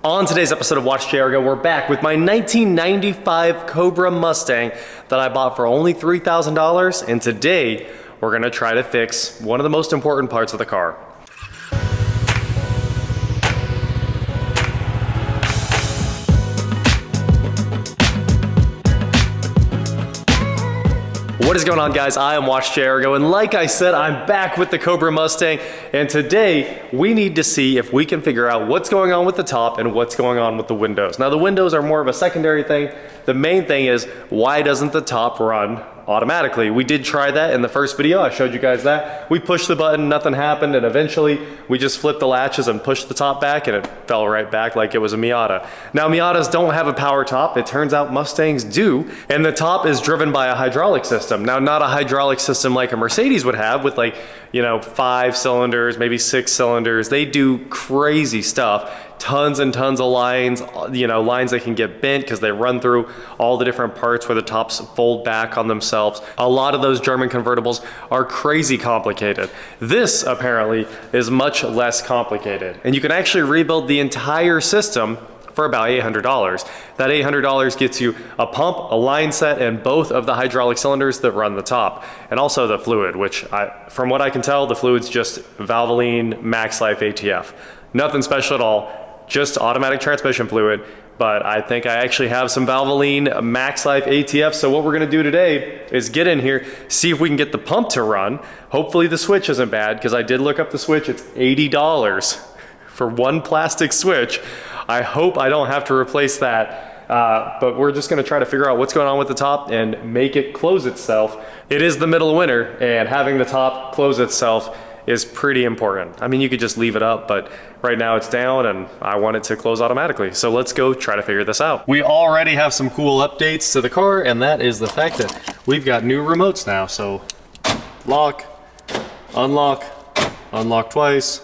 On today's episode of Watch JR Go, we're back with my 1995 Cobra Mustang that I bought for only $3,000, and today we're gonna try to fix one of the most important parts of the car. What is going on, guys? I am Watch JR Go, and like I said, I'm back with the Cobra Mustang, and today we need to see if we can figure out what's going on with the top and what's going on with the windows. Now, the windows are more of a secondary thing. The main thing is, why doesn't the top run automatically? We did try that in the first video. I showed you guys that. We pushed the button, nothing happened, and eventually we just flipped the latches and pushed the top back, and it fell right back like it was a Miata. Now, Miatas don't have a power top. It turns out Mustangs do, and the top is driven by a hydraulic system. Now, not a hydraulic system like a Mercedes would have with, like, you know, 5 cylinders, maybe 6 cylinders. They do crazy stuff. Tons and tons of lines, you know, lines that can get bent because they run through all the different parts where the tops fold back on themselves. A lot of those German convertibles are crazy complicated. This apparently is much less complicated, and you can actually rebuild the entire system for about $800. That $800 gets you a pump, a line set, and both of the hydraulic cylinders that run the top, and also the fluid, which from what I can tell, the fluid's just Valvoline Max Life ATF. Nothing special at all. Just automatic transmission fluid, but I think I actually have some Valvoline Max Life ATF. So what we're gonna do today is get in here, see if we can get the pump to run. Hopefully the switch isn't bad, because I did look up the switch. It's $80 for one plastic switch. I hope I don't have to replace that, but we're just gonna try to figure out what's going on with the top and make it close itself. It is the middle of winter, and having the top close itself is pretty important. I mean, you could just leave it up, but right now it's down and I want it to close automatically. So let's go try to figure this out. We already have some cool updates to the car, and that is the fact that we've got new remotes now. So lock, unlock, unlock twice,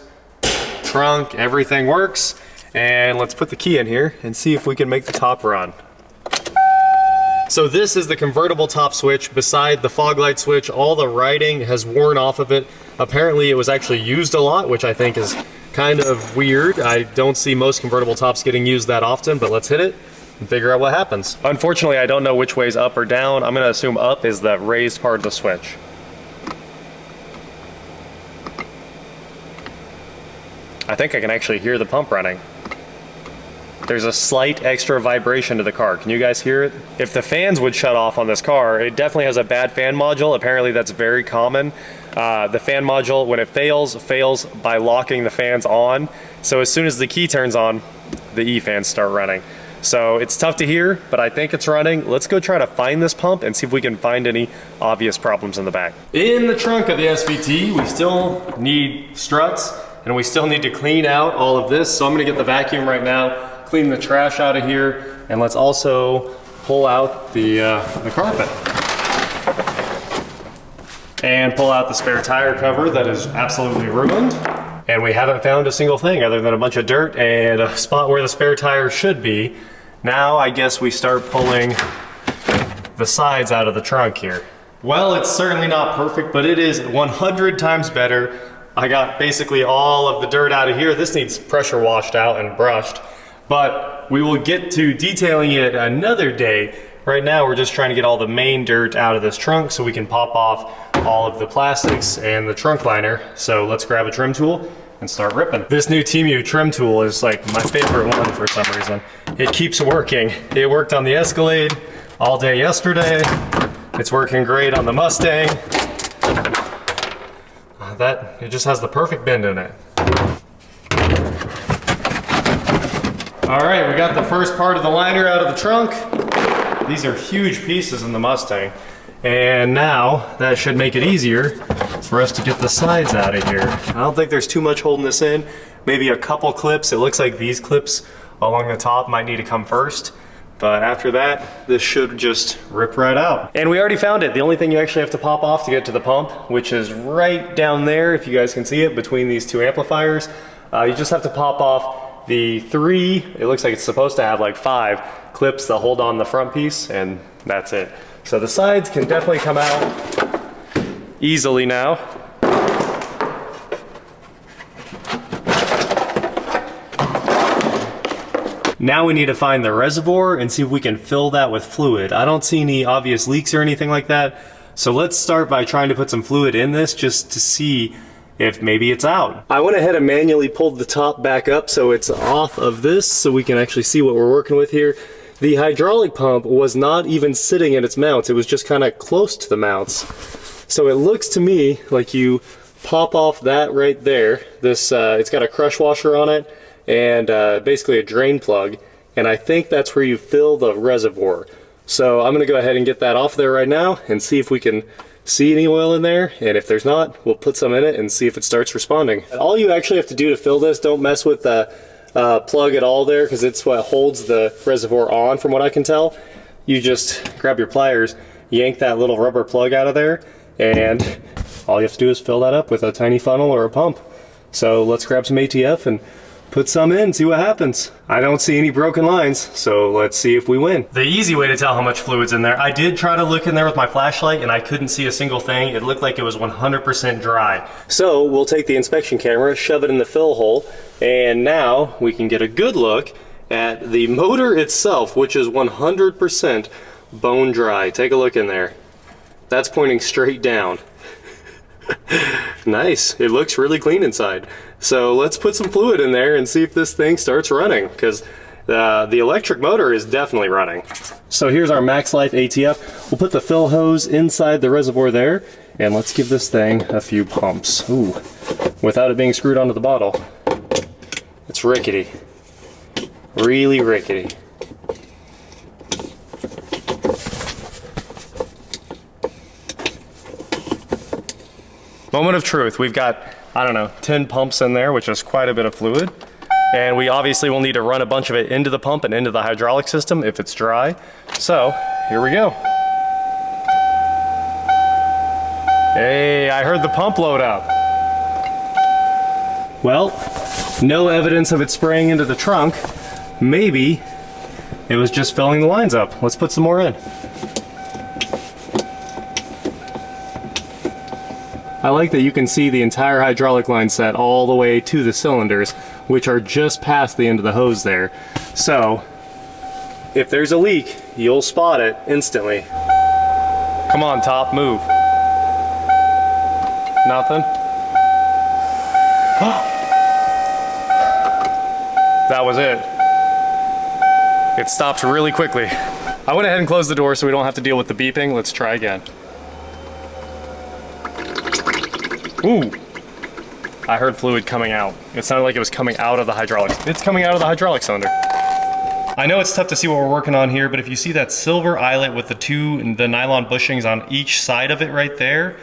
trunk, everything works. And let's put the key in here and see if we can make the top run. So this is the convertible top switch. Beside the fog light switch, all the writing has worn off of it. Apparently it was actually used a lot, which I think is kind of weird. I don't see most convertible tops getting used that often, but let's hit it and figure out what happens. Unfortunately, I don't know which way is up or down. I'm gonna assume up is the raised part of the switch. I think I can actually hear the pump running. There's a slight extra vibration to the car. Can you guys hear it? If the fans would shut off on this car, it definitely has a bad fan module. Apparently that's very common. The fan module, when it fails by locking the fans on. So as soon as the key turns on, the E-fans start running. So it's tough to hear, but I think it's running. Let's go try to find this pump and see if we can find any obvious problems in the back. In the trunk of the SVT, we still need struts, and we still need to clean out all of this. So I'm gonna get the vacuum right now, clean the trash out of here, and let's also pull out the carpet. And pull out the spare tire cover that is absolutely ruined. And we haven't found a single thing other than a bunch of dirt and a spot where the spare tire should be. Now I guess we start pulling the sides out of the trunk here. Well, it's certainly not perfect, but it is 100 times better. I got basically all of the dirt out of here. This needs pressure washed out and brushed. But we will get to detailing it another day. Right now, we're just trying to get all the main dirt out of this trunk so we can pop off all of the plastics and the trunk liner. So let's grab a trim tool and start ripping. This new Temu trim tool is like my favorite one for some reason. It keeps working. It worked on the Escalade all day yesterday. It's working great on the Mustang. It just has the perfect bend in it. All right, we got the first part of the liner out of the trunk. These are huge pieces in the Mustang. And now that should make it easier for us to get the sides out of here. I don't think there's too much holding this in. Maybe a couple clips. It looks like these clips along the top might need to come first. But after that, this should just rip right out. And we already found it. The only thing you actually have to pop off to get to the pump, which is right down there, if you guys can see it, between these two amplifiers. You just have to pop off the 3, it looks like it's supposed to have like 5 clips that hold on the front piece, and that's it. So the sides can definitely come out easily now. Now we need to find the reservoir and see if we can fill that with fluid. I don't see any obvious leaks or anything like that. So let's start by trying to put some fluid in this just to see if maybe it's out. I went ahead and manually pulled the top back up so it's off of this so we can actually see what we're working with here. The hydraulic pump was not even sitting in its mounts. It was just kind of close to the mounts. So it looks to me like you pop off that right there. This it's got a crush washer on it and basically a drain plug. And I think that's where you fill the reservoir. So I'm gonna go ahead and get that off there right now and see if we can see any oil in there, and if there's not, we'll put some in it and see if it starts responding. All you actually have to do to fill this, don't mess with the plug at all there, because it's what holds the reservoir on from what I can tell. You just grab your pliers, yank that little rubber plug out of there, and all you have to do is fill that up with a tiny funnel or a pump. So let's grab some ATF and put some in, see what happens. I don't see any broken lines, so let's see if we win. The easy way to tell how much fluid's in there, I did try to look in there with my flashlight and I couldn't see a single thing. It looked like it was 100% dry. So we'll take the inspection camera, shove it in the fill hole, and now we can get a good look at the motor itself, which is 100% bone dry. Take a look in there. That's pointing straight down. Nice, it looks really clean inside. So let's put some fluid in there and see if this thing starts running, because the electric motor is definitely running. So here's our Max Life ATF. We'll put the fill hose inside the reservoir there, and let's give this thing a few pumps. Ooh, without it being screwed onto the bottle. It's rickety, really rickety. Moment of truth, we've got, I don't know, 10 pumps in there, which is quite a bit of fluid. And we obviously will need to run a bunch of it into the pump and into the hydraulic system if it's dry. So, here we go. Hey, I heard the pump load up. Well, no evidence of it spraying into the trunk. Maybe it was just filling the lines up. Let's put some more in. I like that you can see the entire hydraulic line set all the way to the cylinders, which are just past the end of the hose there. So, if there's a leak, you'll spot it instantly. Come on, top, move. Nothing? That was it. It stopped really quickly. I went ahead and closed the door so we don't have to deal with the beeping. Let's try again. Ooh, I heard fluid coming out. It sounded like it was coming out of the hydraulics. It's coming out of the hydraulic cylinder. I know it's tough to see what we're working on here, but if you see that silver eyelet with the nylon bushings on each side of it right there,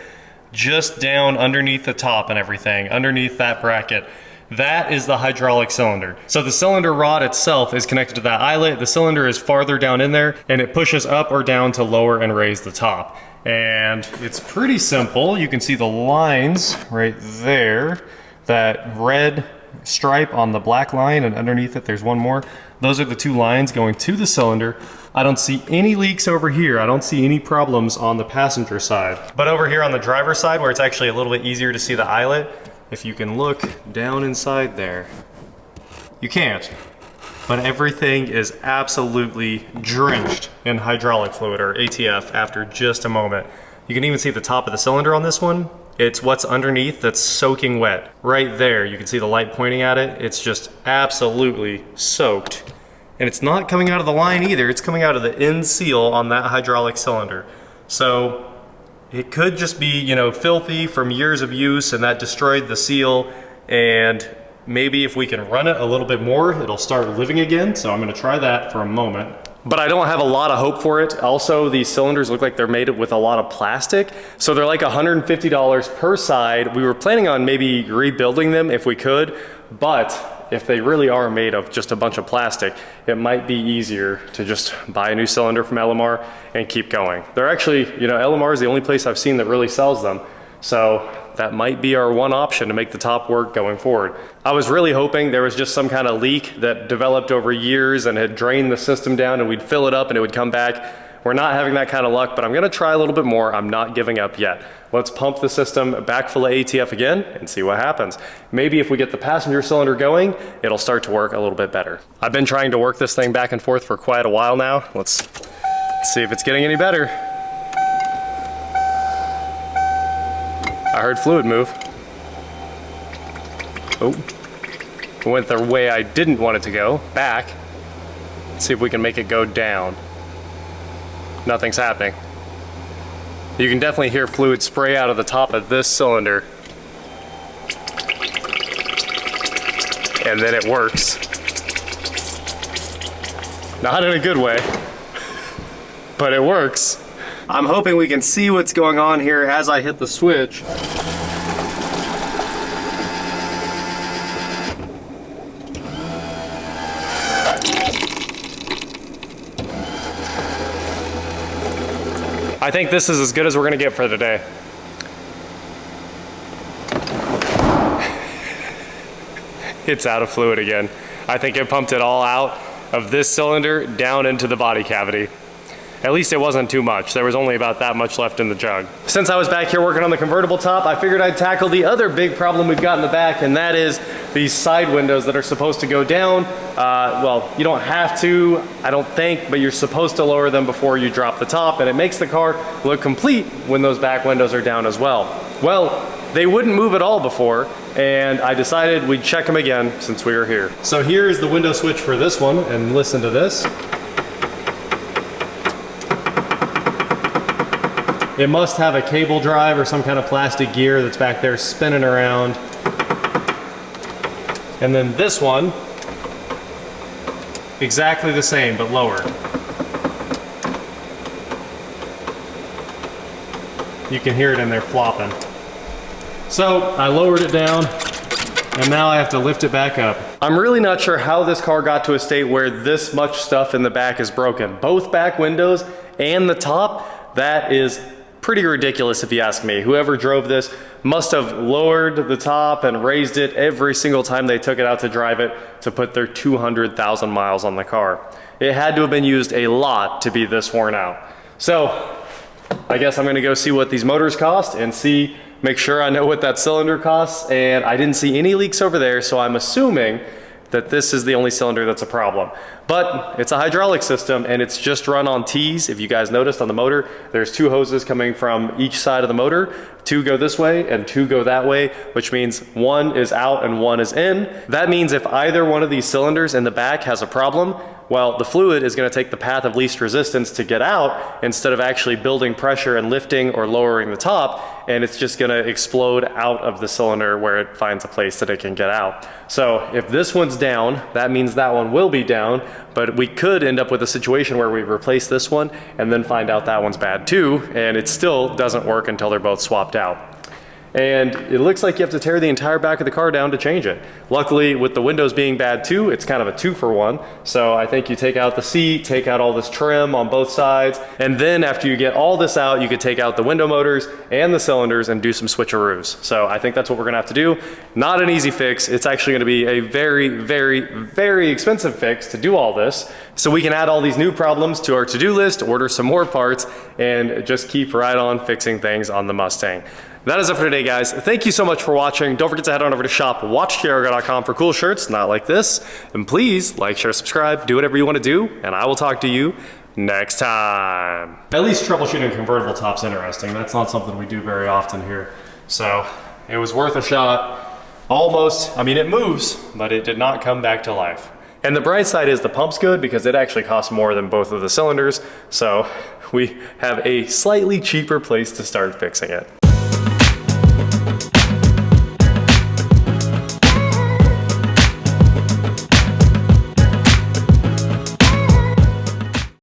just down underneath the top and everything, underneath that bracket, that is the hydraulic cylinder. So the cylinder rod itself is connected to that eyelet. The cylinder is farther down in there, and it pushes up or down to lower and raise the top. And it's pretty simple. You can see the lines right there, that red stripe on the black line, and underneath it there's one more. Those are the two lines going to the cylinder. I don't see any leaks over here. I don't see any problems on the passenger side. But over here on the driver's side, where it's actually a little bit easier to see the eyelet, if you can look down inside there, you can't. But everything is absolutely drenched in hydraulic fluid, or ATF, after just a moment. You can even see the top of the cylinder on this one. It's what's underneath that's soaking wet. Right there, you can see the light pointing at it. It's just absolutely soaked. And it's not coming out of the line either. It's coming out of the end seal on that hydraulic cylinder. So it could just be, you know, filthy from years of use, and that destroyed the seal. And maybe if we can run it a little bit more, it'll start living again. So I'm gonna try that for a moment. But I don't have a lot of hope for it. Also, these cylinders look like they're made with a lot of plastic. So they're like $150 per side. We were planning on maybe rebuilding them if we could, but if they really are made of just a bunch of plastic, it might be easier to just buy a new cylinder from LMR and keep going. They're actually, you know, LMR is the only place I've seen that really sells them. So that might be our one option to make the top work going forward. I was really hoping there was just some kind of leak that developed over years and had drained the system down, and we'd fill it up and it would come back. We're not having that kind of luck, but I'm gonna try a little bit more. I'm not giving up yet. Let's pump the system back full of ATF again and see what happens. Maybe if we get the passenger cylinder going, it'll start to work a little bit better. I've been trying to work this thing back and forth for quite a while now. Let's see if it's getting any better. I heard fluid move. Oh, it went the way I didn't want it to go, back. Let's see if we can make it go down. Nothing's happening. You can definitely hear fluid spray out of the top of this cylinder. And then it works. Not in a good way, but it works. I'm hoping we can see what's going on here as I hit the switch. I think this is as good as we're gonna get for the day. It's out of fluid again. I think it pumped it all out of this cylinder down into the body cavity. At least it wasn't too much. There was only about that much left in the jug. Since I was back here working on the convertible top, I figured I'd tackle the other big problem we've got in the back, and that is these side windows that are supposed to go down. Well, you don't have to, I don't think, but you're supposed to lower them before you drop the top, and it makes the car look complete when those back windows are down as well. Well, they wouldn't move at all before, and I decided we'd check them again since we were here. So here is the window switch for this one, and listen to this. It must have a cable drive or some kind of plastic gear that's back there spinning around. And then this one, exactly the same, but lower. You can hear it in there flopping. So I lowered it down, and now I have to lift it back up. I'm really not sure how this car got to a state where this much stuff in the back is broken. Both back windows and the top, that is pretty ridiculous if you ask me. Whoever drove this must have lowered the top and raised it every single time they took it out to drive it to put their 200,000 miles on the car. It had to have been used a lot to be this worn out. So I guess I'm gonna go see what these motors cost and make sure I know what that cylinder costs, and I didn't see any leaks over there, so I'm assuming that this is the only cylinder that's a problem. But it's a hydraulic system and it's just run on T's. If you guys noticed on the motor, there's two hoses coming from each side of the motor. Two go this way and two go that way, which means one is out and one is in. That means if either one of these cylinders in the back has a problem, well, the fluid is gonna take the path of least resistance to get out instead of actually building pressure and lifting or lowering the top, and it's just gonna explode out of the cylinder where it finds a place that it can get out. So if this one's down, that means that one will be down, but we could end up with a situation where we replace this one and then find out that one's bad too, and it still doesn't work until they're both swapped out. And it looks like you have to tear the entire back of the car down to change it. Luckily, with the windows being bad too, it's kind of a 2-for-1. So I think you take out the seat, take out all this trim on both sides, and then after you get all this out, you could take out the window motors and the cylinders and do some switcheroos. So I think that's what we're gonna have to do. Not an easy fix. It's actually gonna be a very, very, very expensive fix to do all this. So we can add all these new problems to our to-do list, order some more parts, and just keep right on fixing things on the Mustang. That is it for today, guys. Thank you so much for watching. Don't forget to head on over to shop.watchjairgo.com for cool shirts, not like this. And please like, share, subscribe, do whatever you want to do, and I will talk to you next time. At least troubleshooting convertible top's interesting. That's not something we do very often here. So it was worth a shot. Almost. I mean, it moves, but it did not come back to life. And the bright side is the pump's good because it actually costs more than both of the cylinders. So we have a slightly cheaper place to start fixing it.